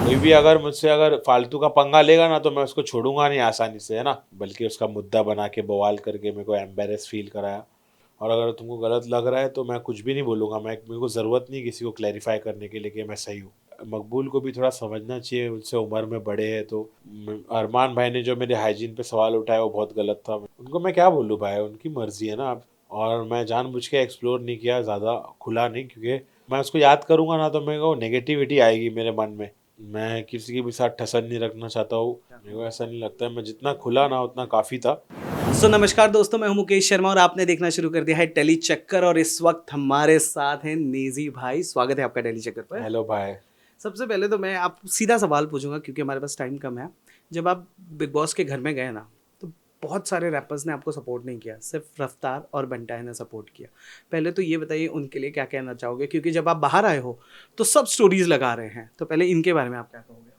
कोई भी अगर मुझसे अगर फालतू का पंगा लेगा ना तो मैं उसको छोड़ूंगा नहीं आसानी से, है ना। बल्कि उसका मुद्दा बना के बवाल करके मेरे को एम्बेरस फील कराया। और अगर तुमको गलत लग रहा है तो मैं कुछ भी नहीं बोलूंगा। मेरे को ज़रूरत नहीं किसी को क्लैरिफाई करने के लिए कि मैं सही हूँ। मकबूल को भी थोड़ा समझना चाहिए, उनसे उम्र में बड़े हैं तो। अरमान भाई ने जो मेरे हाइजीन पे सवाल उठाया वो बहुत गलत था। उनको मैं क्या बोलूँ भाई, उनकी मर्जी है ना। और मैं जानबूझ के एक्सप्लोर नहीं किया, ज़्यादा खुला नहीं, क्योंकि मैं उसको याद करूंगा ना तो मेरे को नेगेटिविटी आएगी मेरे मन में। मैं किसी के भी साथ ठसन नहीं रखना चाहता हूँ। मेरे को ऐसा नहीं लगता है, मैं जितना खुला ना उतना काफ़ी था। नमस्कार दोस्तों, मैं हूं मुकेश शर्मा और आपने देखना शुरू कर दिया है टेली चक्कर। और इस वक्त हमारे साथ हैं नेजी भाई। स्वागत है आपका टेली चक्कर पर। हेलो भाई। सबसे पहले तो मैं आप सीधा सवाल पूछूंगा क्योंकि हमारे पास टाइम कम है। जब आप बिग बॉस के घर में गए ना, तो बहुत सारे रैपर्स ने आपको सपोर्ट नहीं किया, सिर्फ रफ्तार और बंटाए ने सपोर्ट किया। पहले तो ये बताइए उनके लिए क्या कहना चाहोगे, क्योंकि जब आप बाहर आए हो तो सब स्टोरीज लगा रहे हैं। तो पहले इनके बारे में आप क्या कहोगे?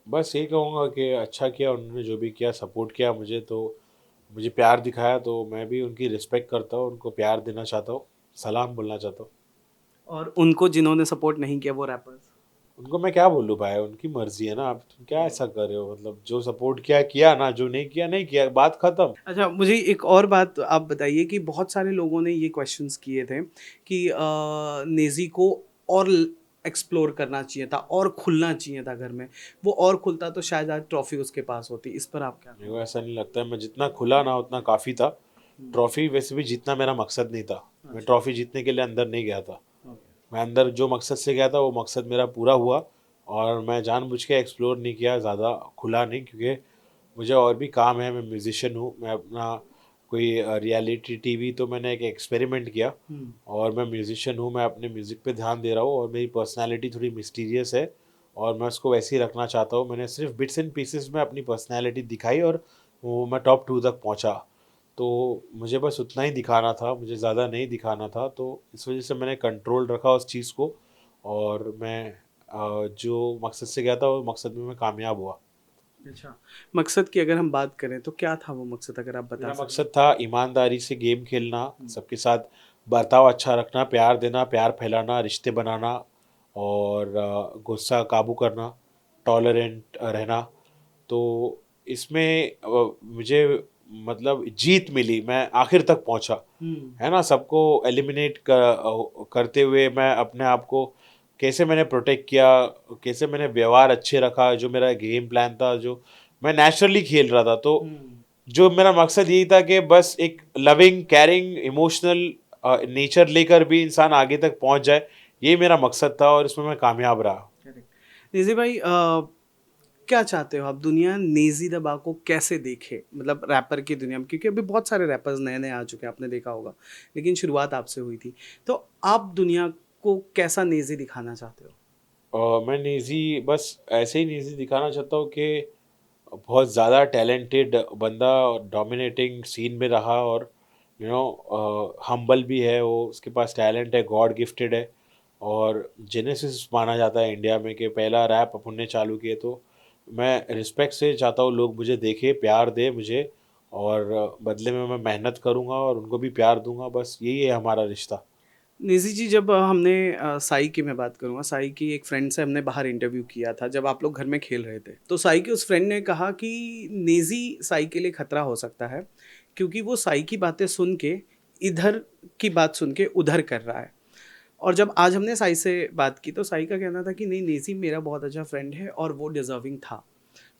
बस यही कहूँगा कि अच्छा किया उन्होंने, जो भी किया, सपोर्ट किया मुझे, तो मुझे प्यार दिखाया तो मैं भी उनकी रिस्पेक्ट करता हूँ, उनको प्यार देना चाहता हूँ, सलाम बोलना चाहता हूँ। और उनको जिन्होंने सपोर्ट नहीं किया, वो रैपर्स? उनको मैं क्या बोलूँ भाई, उनकी मर्जी है ना। आप तुम क्या ऐसा कर रहे हो, मतलब जो सपोर्ट किया किया ना, जो नहीं किया नहीं किया, बात खत्म। अच्छा, मुझे एक और बात आप बताइए कि बहुत सारे लोगों ने ये क्वेश्चंस किए थे कि नेज़ी को और एक्सप्लोर करना चाहिए था और खुलना चाहिए था घर में। वो और खुलता तो शायद आज ट्रॉफी उसके पास होती। इस पर आप क्या मेरे को कहोगे? ऐसा नहीं लगता है, मैं जितना खुला ना उतना काफ़ी था। हम्म। ट्रॉफी वैसे भी जीतना मेरा मकसद नहीं था। मैं अच्छा। ट्रॉफी जीतने के लिए अंदर नहीं गया था। ओके। मैं अंदर जो मकसद से गया था वो मकसद मेरा पूरा हुआ। और मैं जानबूझ के एक्सप्लोर नहीं किया, ज़्यादा खुला नहीं, क्योंकि मुझे और भी काम है। मैं म्यूज़िशियन हूँ, मैं अपना कोई रियलिटी टीवी तो मैंने एक एक्सपेरिमेंट किया। हम्म। और मैं म्यूज़िशियन हूँ, मैं अपने म्यूज़िक पे ध्यान दे रहा हूँ, और मेरी पर्सनैलिटी थोड़ी मिस्टीरियस है और मैं उसको वैसे ही रखना चाहता हूँ। मैंने सिर्फ बिट्स एंड पीसेस में अपनी पर्सनैलिटी दिखाई और वो मैं टॉप 2 तक पहुँचा। तो मुझे बस उतना ही दिखाना था, मुझे ज़्यादा नहीं दिखाना था, तो इस वजह से मैंने कंट्रोल रखा उस चीज़ को। और मैं जो मकसद से गया था वो मकसद में मैं कामयाब हुआ। अच्छा, मकसद की अगर हम बात करें तो क्या था वो मकसद, अगर आप बता मेरा सकें? मकसद था ईमानदारी से गेम खेलना, हम्म। सबके साथ बर्ताव अच्छा रखना, प्यार देना, प्यार फैलाना, रिश्ते बनाना, और गुस्सा काबू करना, टॉलरेंट रहना। तो इसमें मुझे मतलब जीत मिली, मैं आखिर तक पहुंचा। हम्म। है ना, सबको एलिमिनेट करते हुए मैं अपने आप को कैसे मैंने प्रोटेक्ट किया, कैसे मैंने व्यवहार अच्छे रखा, जो मेरा गेम प्लान था, जो मैं नेचुरली खेल रहा था। तो हम्म। जो मेरा मकसद यही था कि बस एक लविंग कैरिंग इमोशनल नेचर लेकर भी इंसान आगे तक पहुंच जाए, ये मेरा मकसद था और इसमें मैं कामयाब रहा। करेक्ट। निजी भाई, क्या चाहते हो आप, दुनिया नेजी दबा को कैसे देखे, मतलब रैपर की दुनिया में? क्योंकि अभी बहुत सारे रैपर्स नए नए आ चुके हैं, आपने देखा होगा, लेकिन शुरुआत आपसे हुई थी। तो आप दुनिया को कैसा नेजी दिखाना चाहते हो? मैं निजी बस ऐसे ही निजी दिखाना चाहता हूँ कि बहुत ज़्यादा टैलेंटेड बंदा, डोमिनेटिंग सीन में रहा, और हम्बल भी है वो, उसके पास टैलेंट है, गॉड गिफ्टेड है। और जेनेसिस माना जाता है इंडिया में कि पहला रैप अपन ने चालू किए। तो मैं रिस्पेक्ट से चाहता हूँ लोग मुझे देखे, प्यार दे मुझे, और बदले में मैं मेहनत करूँगा और उनको भी प्यार दूंगा। बस यही है हमारा रिश्ता। निजी जी, जब हमने साई की मैं बात करूँगा, साई की एक फ्रेंड से हमने बाहर इंटरव्यू किया था जब आप लोग घर में खेल रहे थे। तो साई के उस फ्रेंड ने कहा कि नेजी साई के लिए खतरा हो सकता है, क्योंकि वो साई की बातें सुन के, इधर की बात सुन के उधर कर रहा है। और जब आज हमने साई से बात की तो साई का कहना था कि नहीं, नेजी मेरा बहुत अच्छा फ्रेंड है और वो डिजर्विंग था।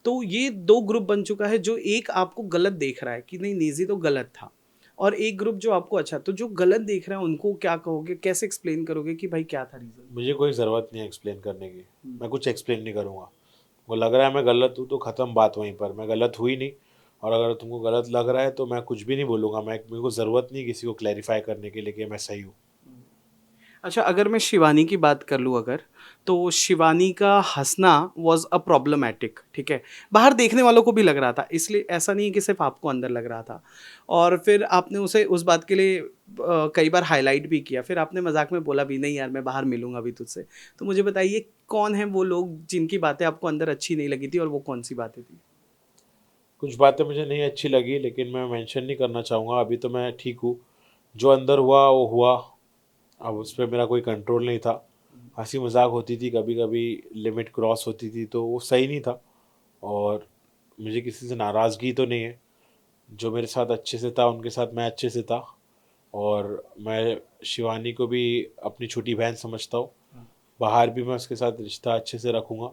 तो ये दो ग्रुप बन चुका है, जो एक आपको गलत देख रहा है कि नहीं नेजी तो गलत था, और एक ग्रुप जो आपको अच्छा। तो जो गलत देख रहा है उनको क्या कहोगे, कैसे एक्सप्लेन करोगे कि भाई क्या था रीज़न? मुझे कोई ज़रूरत नहीं है एक्सप्लेन करने की। मैं कुछ एक्सप्लेन नहीं करूँगा। वो लग रहा है मैं गलत हूँ तो ख़त्म बात वहीं पर, मैं गलत हुई नहीं। और अगर तुमको गलत लग रहा है तो मैं कुछ भी नहीं बोलूँगा। मेरे को ज़रूरत नहीं किसी को क्लैरिफाई करने के लिए कि मैं सही हूँ। अच्छा, अगर मैं शिवानी की बात कर लूँ अगर, तो शिवानी का हँसना वाज़ अ प्रॉब्लमैटिक, ठीक है? बाहर देखने वालों को भी लग रहा था, इसलिए ऐसा नहीं है कि सिर्फ़ आपको अंदर लग रहा था। और फिर आपने उसे उस बात के लिए कई बार हाइलाइट भी किया, फिर आपने मज़ाक में बोला भी, नहीं यार मैं बाहर मिलूँगा अभी तुझसे। तो मुझे बताइए कौन हैं वो लोग जिनकी बातें आपको अंदर अच्छी नहीं लगी थी, और वो कौन-सी बातें थी? कुछ बातें मुझे नहीं अच्छी लगी, लेकिन मैं मेंशन नहीं करना चाहूँगा। अभी तो मैं ठीक हूँ। जो अंदर हुआ वो हुआ। अब उस पे मेरा कोई कंट्रोल नहीं था। हंसी मजाक होती थी, कभी कभी लिमिट क्रॉस होती थी, तो वो सही नहीं था। और मुझे किसी से नाराज़गी तो नहीं है, जो मेरे साथ अच्छे से था उनके साथ मैं अच्छे से था। और मैं शिवानी को भी अपनी छोटी बहन समझता हूँ। बाहर भी मैं उसके साथ रिश्ता अच्छे से रखूँगा,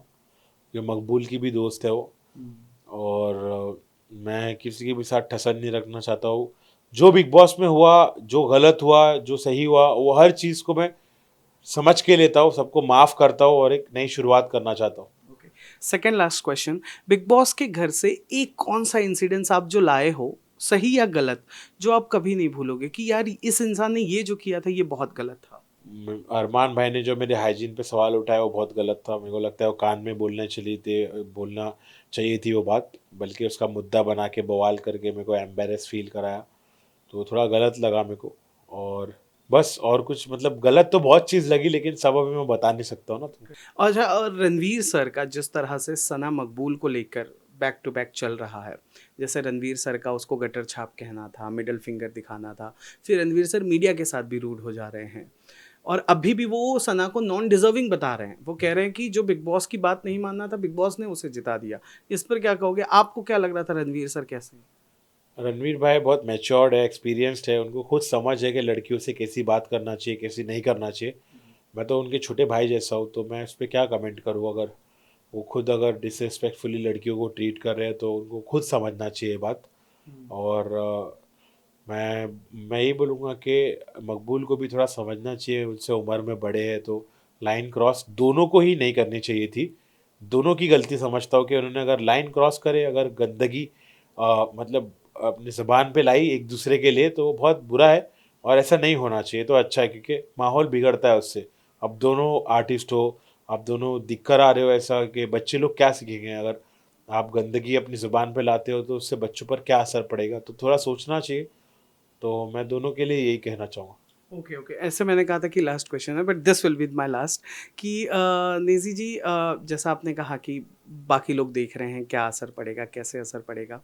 जो मकबूल की भी दोस्त है वो। और मैं किसी के भी साथ ठसन नहीं रखना चाहता हूँ। जो बिग बॉस में हुआ, जो गलत हुआ, जो सही हुआ, वो हर चीज़ को मैं समझ के लेता हूँ, सबको माफ़ करता हूँ और एक नई शुरुआत करना चाहता हूँ। Okay, second last question, big boss के घर से एक कौन सा इंसिडेंस आप जो लाए हो, सही या गलत, जो आप कभी नहीं भूलोगे कि यार इस इंसान ने ये जो किया था ये बहुत गलत था? अरमान भाई ने जो मेरे हाइजीन पे सवाल उठाया वो बहुत गलत था। मेरे को लगता है वो कान में बोलना चाहिए थी वो बात, बल्कि उसका मुद्दा बना के बवाल करके मेरे को एम्बेरस फील कराया, तो थोड़ा गलत लगा मेरे को। और बस, और कुछ मतलब गलत तो बहुत चीज़ लगी, लेकिन सब अभी मैं बता नहीं सकता हूँ ना तुमको। अच्छा, और रणवीर सर का जिस तरह से सना मकबूल को लेकर बैक टू बैक चल रहा है, जैसे रणवीर सर का उसको गटर छाप कहना था, मिडल फिंगर दिखाना था, फिर रणवीर सर मीडिया के साथ भी रूड हो जा रहे हैं, और अभी भी वो सना को नॉन डिजर्विंग बता रहे हैं। वो कह रहे हैं कि जो बिग बॉस की बात नहीं मानना था, बिग बॉस ने उसे जिता दिया। इस पर क्या कहोगे? आपको क्या लग रहा था रणवीर सर कैसे हैं? रणवीर भाई बहुत मैच्योर्ड है, एक्सपीरियंस्ड है, उनको खुद समझ है कि लड़कियों से कैसी बात करना चाहिए, कैसी नहीं करना चाहिए। मैं तो उनके छोटे भाई जैसा हूँ, तो मैं उस पर क्या कमेंट करूँ। अगर वो खुद अगर डिसरिस्पेक्टफुली लड़कियों को ट्रीट कर रहे हैं तो उनको खुद समझना चाहिए बात। और मैं यही बोलूँगा कि मकबूल को भी थोड़ा समझना चाहिए, उनसे उम्र में बड़े हैं, तो लाइन क्रॉस दोनों को ही नहीं करनी चाहिए थी। दोनों की गलती समझता हूँ कि उन्होंने अगर लाइन क्रॉस करे, अगर गंदगी मतलब अपनी ज़बान पे लाई एक दूसरे के लिए, तो वो बहुत बुरा है और ऐसा नहीं होना चाहिए। तो अच्छा है, क्योंकि माहौल बिगड़ता है उससे। अब दोनों आर्टिस्ट हो, आप दोनों दिख कर आ रहे हो, ऐसा कि बच्चे लोग क्या सीखेंगे? अगर आप गंदगी अपनी ज़ुबान पे लाते हो तो उससे बच्चों पर क्या असर पड़ेगा? तो थोड़ा सोचना चाहिए। तो मैं दोनों के लिए यही कहना चाहूँगा। ओके, ओके, ऐसे मैंने कहा था कि लास्ट क्वेश्चन है, but this will be my last, कि नेजी जी, जैसा आपने कहा कि बाकी लोग देख रहे हैं, क्या असर पड़ेगा, कैसे असर पड़ेगा।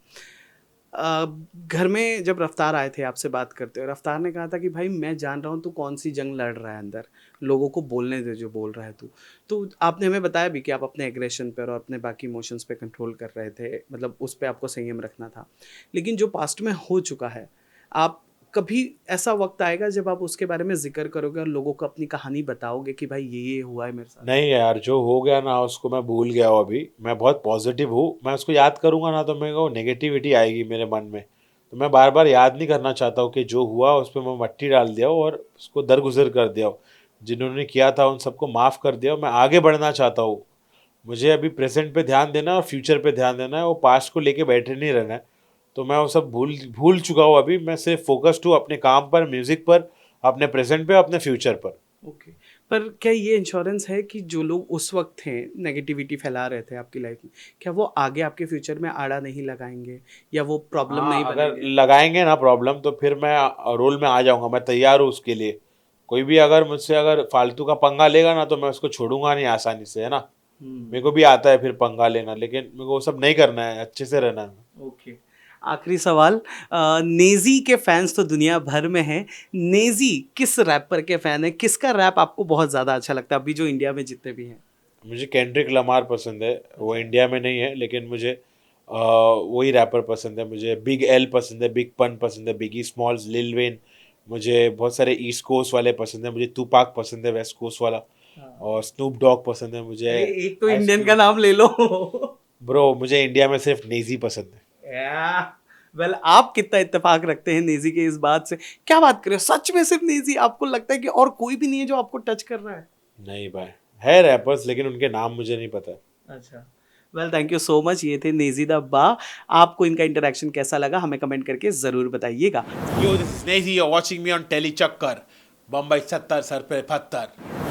अ, घर में जब रफ्तार आए थे आपसे बात करते हुए, रफ्तार ने कहा था कि भाई मैं जान रहा हूँ तू कौन सी जंग लड़ रहा है अंदर, लोगों को बोलने दे जो बोल रहा है तू। तो आपने हमें बताया भी कि आप अपने एग्रेशन पर और अपने बाकी इमोशंस पे कंट्रोल कर रहे थे, मतलब उस पे आपको संयम रखना था। लेकिन जो पास्ट में हो चुका है, आप कभी ऐसा वक्त आएगा जब आप उसके बारे में ज़िक्र करोगे और लोगों को अपनी कहानी बताओगे कि भाई ये हुआ है मेरे साथ? नहीं यार, जो हो गया ना उसको मैं भूल गया हूँ अभी। मैं बहुत पॉजिटिव हूँ, मैं उसको याद करूँगा ना तो मेरे को नेगेटिविटी आएगी मेरे मन में। तो मैं बार बार याद नहीं करना चाहता हूँ कि जो हुआ उस पर मैं मट्टी डाल दिया हूँ और उसको दरगुजर कर दिया हूँ। जिन्होंने किया था उन सबको माफ़ कर दिया हूँ, मैं आगे बढ़ना चाहता हूँ। मुझे अभी प्रेजेंट पे ध्यान देना है और फ्यूचर पे ध्यान देना है, वो पास्ट को लेके बैठे नहीं रहना है। तो मैं वो सब भूल भूल चुका हूँ अभी। मैं सिर्फ फोकस्ड हूँ अपने काम पर, म्यूज़िक पर, अपने प्रेजेंट पे, अपने फ्यूचर पर। ओके, पर क्या ये इंश्योरेंस है कि जो लोग उस वक्त थे नेगेटिविटी फैला रहे थे आपकी लाइफ में, क्या वो आगे आपके फ्यूचर में आड़ा नहीं लगाएंगे या वो प्रॉब्लम हाँ, नहीं अगर बनेंगे? लगाएंगे ना प्रॉब्लम, तो फिर मैं रोल में आ जाऊंगा, मैं तैयार हूँ उसके लिए। कोई भी अगर मुझसे अगर फालतू का पंगा लेगा ना तो मैं उसको छोड़ूंगा नहीं आसानी से, है ना। मेरे को भी आता है फिर पंगा लेना, लेकिन मेरे को वो सब नहीं करना है, अच्छे से रहना है। ओके, आखिरी सवाल, नेजी के फैंस तो दुनिया भर में हैं। नेजी किस रैपर के फैन है? किसका रैप आपको बहुत ज़्यादा अच्छा लगता है अभी जो इंडिया में जितने भी हैं? मुझे केंड्रिक लमार पसंद है, वो अच्छा। इंडिया में नहीं है, लेकिन मुझे वही रैपर पसंद है। मुझे बिग एल पसंद है, बिग पन पसंद है, बिगी स्मॉल्स, लिल वेन। मुझे बहुत सारे ईस्ट कोस्ट वाले पसंद है, मुझे टूपाक पसंद है वेस्ट कोस्ट वाला। हाँ। और स्नूप डॉग पसंद है मुझे। अरे एक तो आइस इंडियन का क्यूब। नाम ले लो। ब्रो, मुझे इंडिया में सिर्फ नेजी पसंद है। या वेल, आप कितना इत्तेफाक रखते हैं नेजी के इस बात से? क्या बात कर रहे हो, सच में सिर्फ नेजी? आपको लगता है कि और कोई भी नहीं है जो आपको टच कर रहा है? नहीं भाई, है रैपर्स, लेकिन उनके नाम मुझे नहीं पता। अच्छा, well, thank you so much. ये थे नेजी द बा। आपको इनका इंटरेक्शन कैसा लगा हमें कमेंट करके ज़रूर बताइएगा। Yo, this is Naezy, you are watching me on tele चक्कर, बम्बई 70 सर पे पत्थर।